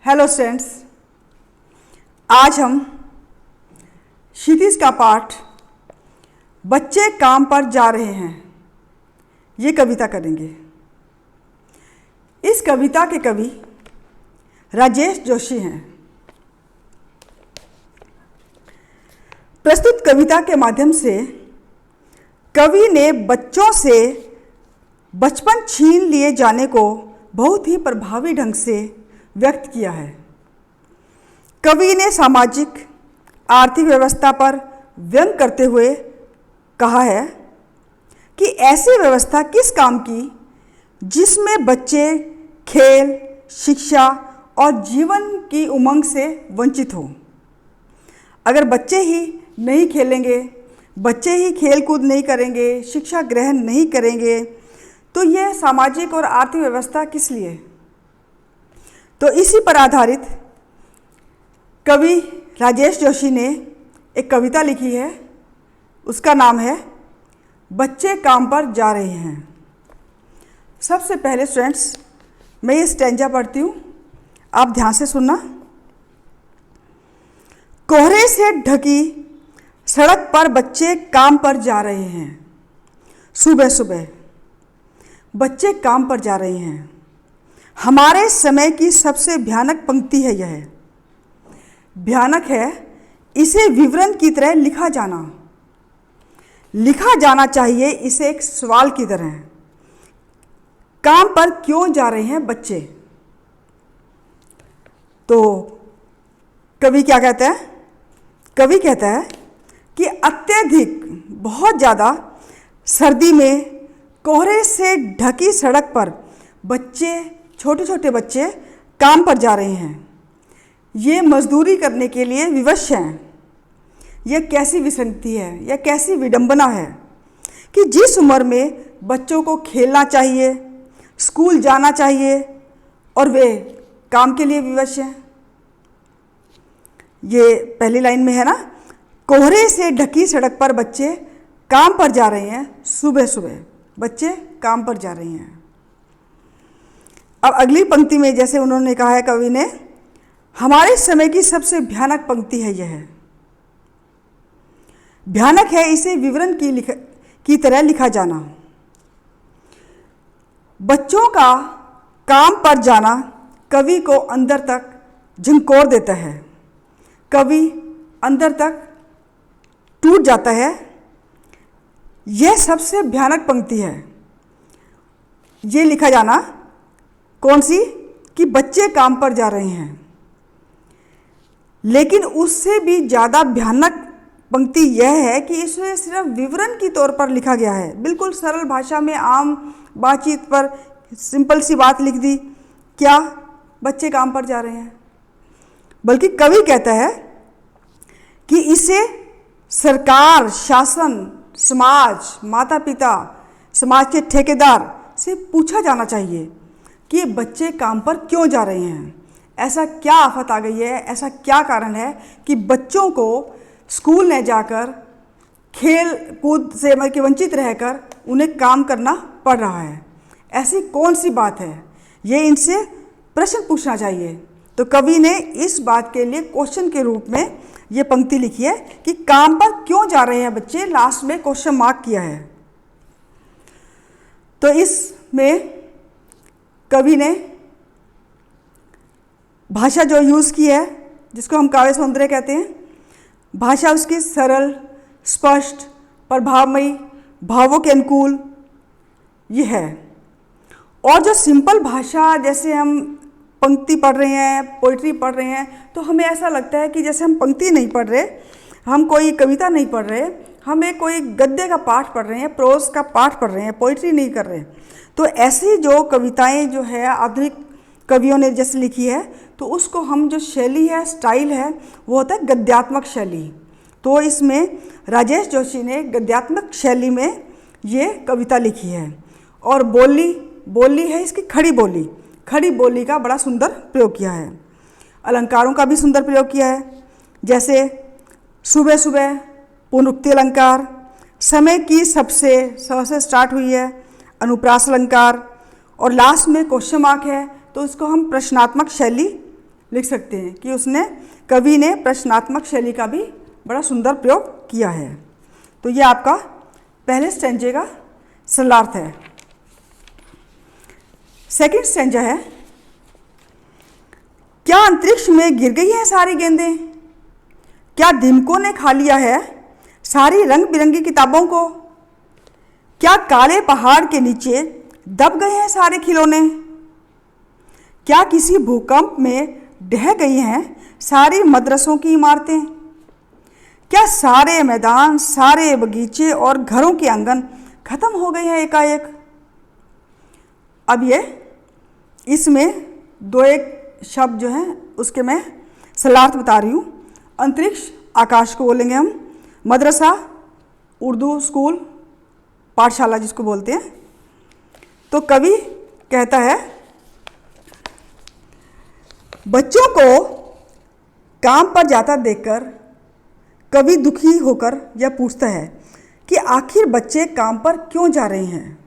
Hello students, आज हम क्षितिज का पाठ बच्चे काम पर जा रहे हैं ये कविता करेंगे। इस कविता के कवि राजेश जोशी हैं। प्रस्तुत कविता के माध्यम से कवि ने बच्चों से बचपन छीन लिए जाने को बहुत ही प्रभावी ढंग से व्यक्त किया है। कवि ने सामाजिक आर्थिक व्यवस्था पर व्यंग करते हुए कहा है कि ऐसी व्यवस्था किस काम की जिसमें बच्चे खेल, शिक्षा और जीवन की उमंग से वंचित हो। अगर बच्चे ही नहीं खेलेंगे, बच्चे ही खेल कूद नहीं करेंगे, शिक्षा ग्रहण नहीं करेंगे, तो यह सामाजिक और आर्थिक व्यवस्था किस लिए। तो इसी पर आधारित कवि राजेश जोशी ने एक कविता लिखी है। उसका नाम है बच्चे काम पर जा रहे हैं। सबसे पहले स्टूडेंट्स, मैं ये स्टैंजा पढ़ती हूँ, आप ध्यान से सुनना। कोहरे से ढकी सड़क पर बच्चे काम पर जा रहे हैं। सुबह सुबह बच्चे काम पर जा रहे हैं। हमारे समय की सबसे भयानक पंक्ति है यह। भयानक है इसे विवरण की तरह लिखा जाना चाहिए इसे एक सवाल की तरह। काम पर क्यों जा रहे हैं बच्चे। तो कवि क्या कहता है? कवि कहता है कि अत्यधिक बहुत ज़्यादा सर्दी में कोहरे से ढकी सड़क पर बच्चे, छोटे छोटे बच्चे काम पर जा रहे हैं। ये मजदूरी करने के लिए विवश हैं। यह कैसी विसंगति है, यह कैसी विडंबना है कि जिस उम्र में बच्चों को खेलना चाहिए, स्कूल जाना चाहिए, और वे काम के लिए विवश हैं। ये पहली लाइन में है ना, कोहरे से ढकी सड़क पर बच्चे काम पर जा रहे हैं। सुबह सुबह बच्चे काम पर जा रहे हैं। अब अगली पंक्ति में जैसे उन्होंने कहा है कवि ने, हमारे समय की सबसे भयानक पंक्ति है यह। भयानक है इसे विवरण की तरह लिखा जाना। बच्चों का काम पर जाना कवि को अंदर तक झंकोर देता है। कवि अंदर तक टूट जाता है। यह सबसे भयानक पंक्ति है। ये लिखा जाना कौन सी, कि बच्चे काम पर जा रहे हैं। लेकिन उससे भी ज़्यादा भयानक पंक्ति यह है कि इसे सिर्फ विवरण के तौर पर लिखा गया है। बिल्कुल सरल भाषा में, आम बातचीत पर सिंपल सी बात लिख दी, क्या बच्चे काम पर जा रहे हैं। बल्कि कवि कहता है कि इसे सरकार, शासन, समाज, माता पिता, समाज के ठेकेदार से पूछा जाना चाहिए कि ये बच्चे काम पर क्यों जा रहे हैं। ऐसा क्या आफत आ गई है, ऐसा क्या कारण है कि बच्चों को स्कूल न जाकर, खेल कूद से वंचित रहकर उन्हें काम करना पड़ रहा है। ऐसी कौन सी बात है, ये इनसे प्रश्न पूछना चाहिए। तो कवि ने इस बात के लिए क्वेश्चन के रूप में ये पंक्ति लिखी है कि काम पर क्यों जा रहे हैं बच्चे, लास्ट में क्वेश्चन मार्क किया है। तो इसमें कवि ने भाषा जो यूज़ की है, जिसको हम काव्य सौंदर्य कहते हैं, भाषा उसकी सरल, स्पष्ट, प्रभावमयी, भावों के अनुकूल ये है। और जो सिंपल भाषा, जैसे हम पंक्ति पढ़ रहे हैं, पोइट्री पढ़ रहे हैं, तो हमें ऐसा लगता है कि जैसे हम पंक्ति नहीं पढ़ रहे, हम कोई कविता नहीं पढ़ रहे, हमें कोई गद्य का पाठ पढ़ रहे हैं, प्रोज का पाठ पढ़ रहे हैं, पोइट्री नहीं कर रहे। तो ऐसी जो कविताएं जो है आधुनिक कवियों ने जैसे लिखी है, तो उसको हम जो शैली है, स्टाइल है, वो होता है गद्यात्मक शैली। तो इसमें राजेश जोशी ने गद्यात्मक शैली में ये कविता लिखी है। और बोली है इसकी खड़ी बोली का बड़ा सुंदर प्रयोग किया है। अलंकारों का भी सुंदर प्रयोग किया है। जैसे सुबह सुबह पुनरुक्ति अलंकार, समय की सबसे से स्टार्ट हुई है, अनुप्रास अलंकार, और लास्ट में क्वेश्चन मार्क है, तो इसको हम प्रश्नात्मक शैली लिख सकते हैं कि उसने कवि ने प्रश्नात्मक शैली का भी बड़ा सुंदर प्रयोग किया है। तो ये आपका पहले स्टैंजे का सरलार्थ है। सेकंड स्टैंजा है, क्या अंतरिक्ष में गिर गई हैं सारी गेंदें, क्या दीमकों ने खा लिया है सारी रंग बिरंगी किताबों को, क्या काले पहाड़ के नीचे दब गए हैं सारे खिलौने, क्या किसी भूकंप में ढह गई हैं सारी मदरसों की इमारतें, क्या सारे मैदान सारे बगीचे और घरों के आंगन खत्म हो गए हैं एकाएक। अब ये इसमें दो एक शब्द जो हैं उसके मैं सरलार्थ बता रही हूँ। अंतरिक्ष आकाश को बोलेंगे हम, मदरसा उर्दू स्कूल पाठशाला जिसको बोलते हैं। तो कवि कहता है, बच्चों को काम पर जाता देखकर कवि दुखी होकर यह पूछता है कि आखिर बच्चे काम पर क्यों जा रहे हैं,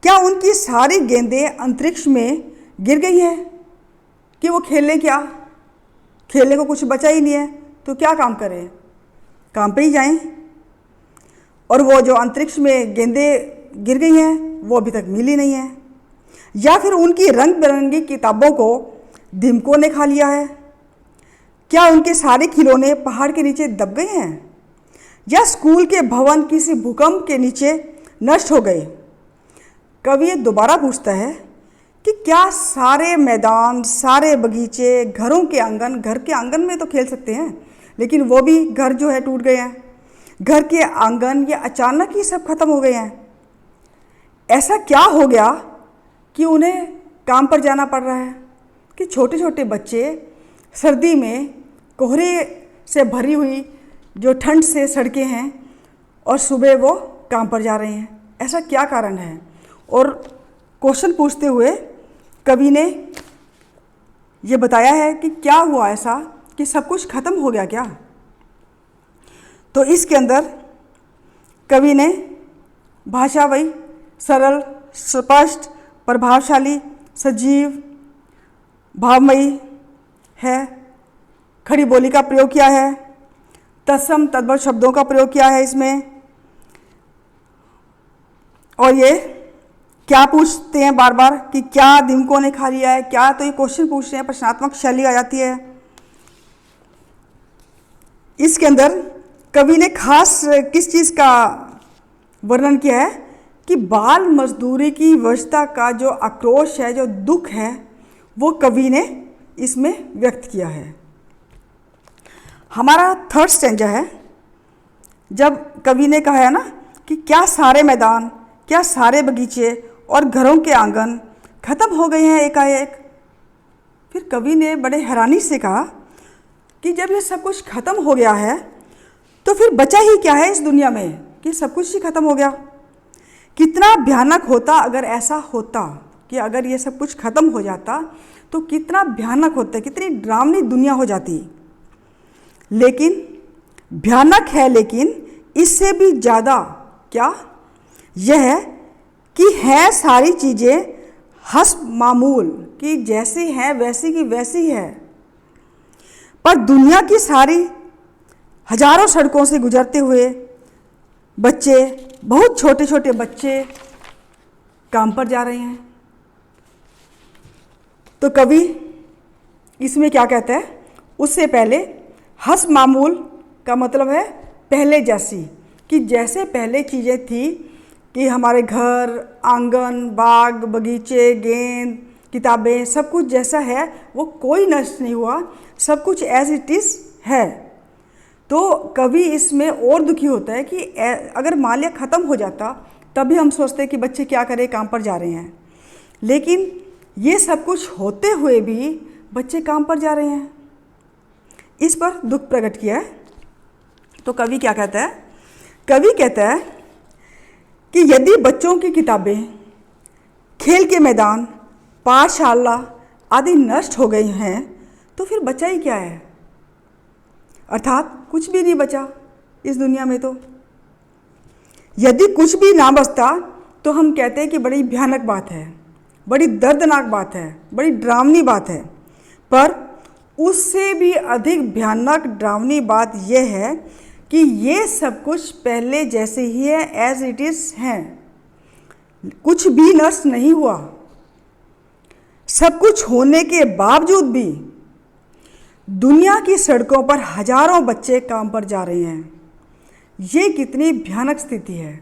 क्या उनकी सारी गेंदें अंतरिक्ष में गिर गई हैं कि वो खेलने, क्या खेलने को कुछ बचा ही नहीं है तो क्या काम करें, काम पे ही जाएं। और वो जो अंतरिक्ष में गेंदें गिर गई हैं वो अभी तक मिली नहीं है, या फिर उनकी रंग बिरंगी किताबों को दीमकों ने खा लिया है, क्या उनके सारे खिलौने पहाड़ के नीचे दब गए हैं, या स्कूल के भवन किसी भूकंप के नीचे नष्ट हो गए। कवि दोबारा पूछता है कि क्या सारे मैदान सारे बगीचे घरों के आंगन, घर के आंगन में तो खेल सकते हैं लेकिन वो भी घर जो है टूट गए हैं, घर के आंगन ये अचानक ही सब खत्म हो गए हैं। ऐसा क्या हो गया कि उन्हें काम पर जाना पड़ रहा है कि छोटे छोटे बच्चे सर्दी में कोहरे से भरी हुई जो ठंड से सड़कें हैं और सुबह वो काम पर जा रहे हैं, ऐसा क्या कारण है। और क्वेश्चन पूछते हुए कवि ने ये बताया है कि क्या हुआ ऐसा कि सब कुछ खत्म हो गया क्या। तो इसके अंदर कवि ने भाषा वही सरल स्पष्ट प्रभावशाली सजीव भावमयी है, खड़ी बोली का प्रयोग किया है, तत्सम तद्भव शब्दों का प्रयोग किया है इसमें। और ये क्या पूछते हैं बार बार कि क्या दीमकों ने खा लिया है, क्या, तो ये क्वेश्चन पूछ रहे हैं, प्रश्नात्मक शैली आ जाती है। इसके अंदर कवि ने खास किस चीज़ का वर्णन किया है कि बाल मजदूरी की व्यवस्था का जो आक्रोश है, जो दुख है, वो कवि ने इसमें व्यक्त किया है। हमारा थर्ड स्टैंजा है, जब कवि ने कहा है ना कि क्या सारे मैदान, क्या सारे बगीचे और घरों के आंगन खत्म हो गए हैं एकाएक। फिर कवि ने बड़े हैरानी से कहा कि जब ये सब कुछ खत्म हो गया है तो फिर बचा ही क्या है इस दुनिया में कि सब कुछ ही खत्म हो गया। कितना भयानक होता अगर ऐसा होता कि अगर ये सब कुछ खत्म हो जाता तो कितना भयानक होता, कितनी डरावनी दुनिया हो जाती। लेकिन भयानक है, लेकिन इससे भी ज़्यादा क्या यह है कि है सारी चीज़ें हस्ब मामूल कि जैसी हैं वैसी की वैसी है, पर दुनिया की सारी हजारों सड़कों से गुजरते हुए बच्चे, बहुत छोटे छोटे बच्चे काम पर जा रहे हैं। तो कवि इसमें क्या कहता है, उससे पहले हस्ब मामूल का मतलब है पहले जैसी, कि जैसे पहले चीज़ें थी कि हमारे घर आंगन बाग बगीचे गेंद किताबें सब कुछ जैसा है वो कोई नष्ट नहीं हुआ, सब कुछ एज इट इज़ है। तो कवि इसमें और दुखी होता है कि अगर मान लिया ख़त्म हो जाता तब भी हम सोचते कि बच्चे क्या करें, काम पर जा रहे हैं, लेकिन ये सब कुछ होते हुए भी बच्चे काम पर जा रहे हैं, इस पर दुख प्रकट किया है। तो कवि क्या कहता है, कवि कहता है कि यदि बच्चों की किताबें, खेल के मैदान, पाठशाला आदि नष्ट हो गई हैं तो फिर बचा ही क्या है, अर्थात कुछ भी नहीं बचा इस दुनिया में। तो यदि कुछ भी ना बचता तो हम कहते हैं कि बड़ी भयानक बात है, बड़ी दर्दनाक बात है, बड़ी डरावनी बात है। पर उससे भी अधिक भयानक डरावनी बात यह है कि ये सब कुछ पहले जैसे ही है, एज इट इज़ हैं, कुछ भी नष्ट नहीं हुआ। सब कुछ होने के बावजूद भी दुनिया की सड़कों पर हजारों बच्चे काम पर जा रहे हैं। ये कितनी भयानक स्थिति है।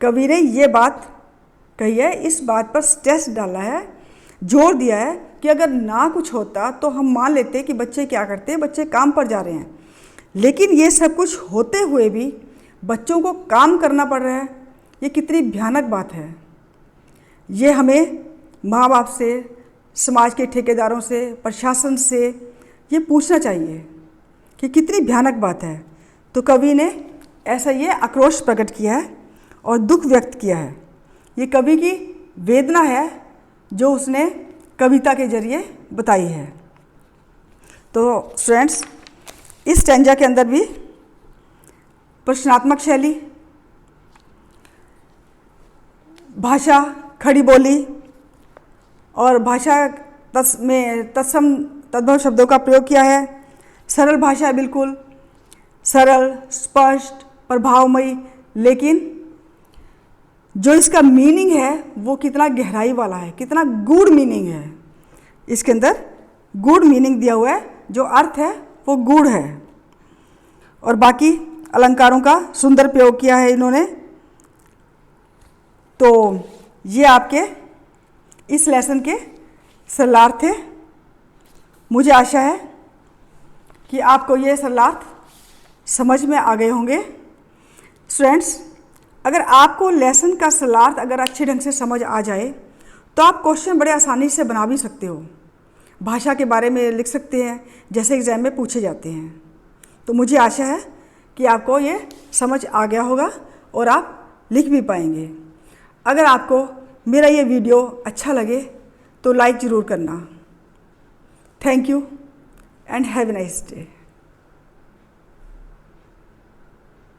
कवि ने ये बात कही है, इस बात पर स्ट्रेस डाला है, जोर दिया है कि अगर ना कुछ होता तो हम मान लेते कि बच्चे क्या करते हैं, बच्चे काम पर जा रहे हैं, लेकिन ये सब कुछ होते हुए भी बच्चों को काम करना पड़ रहा है। ये कितनी भयानक बात है। ये हमें माँ बाप से, समाज के ठेकेदारों से, प्रशासन से ये पूछना चाहिए कि कितनी भयानक बात है। तो कवि ने ऐसा ये आक्रोश प्रकट किया है और दुख व्यक्त किया है। ये कवि की वेदना है जो उसने कविता के जरिए बताई है। तो स्टूडेंट्स, इस स्टैंजा के अंदर भी प्रश्नात्मक शैली, भाषा, खड़ी बोली और भाषा में तत्सम तद्भव शब्दों का प्रयोग किया है। सरल भाषा है, बिल्कुल सरल, स्पष्ट, प्रभावमयी, लेकिन जो इसका मीनिंग है वो कितना गहराई वाला है, कितना गूढ़ मीनिंग है। इसके अंदर गूढ़ मीनिंग दिया हुआ है, जो अर्थ है वो गूढ़ है। और बाकी अलंकारों का सुंदर प्रयोग किया है इन्होंने। तो ये आपके इस लेसन के सरलार्थ थे। मुझे आशा है कि आपको ये सरलार्थ समझ में आ गए होंगे। स्टूडेंट्स, अगर आपको लेसन का सरलार्थ अगर अच्छे ढंग से समझ आ जाए तो आप क्वेश्चन बड़े आसानी से बना भी सकते हो, भाषा के बारे में लिख सकते हैं जैसे एग्ज़ाम में पूछे जाते हैं। तो मुझे आशा है कि आपको ये समझ आ गया होगा और आप लिख भी पाएंगे। अगर आपको मेरा ये वीडियो अच्छा लगे तो लाइक ज़रूर करना। Thank you and have a nice day.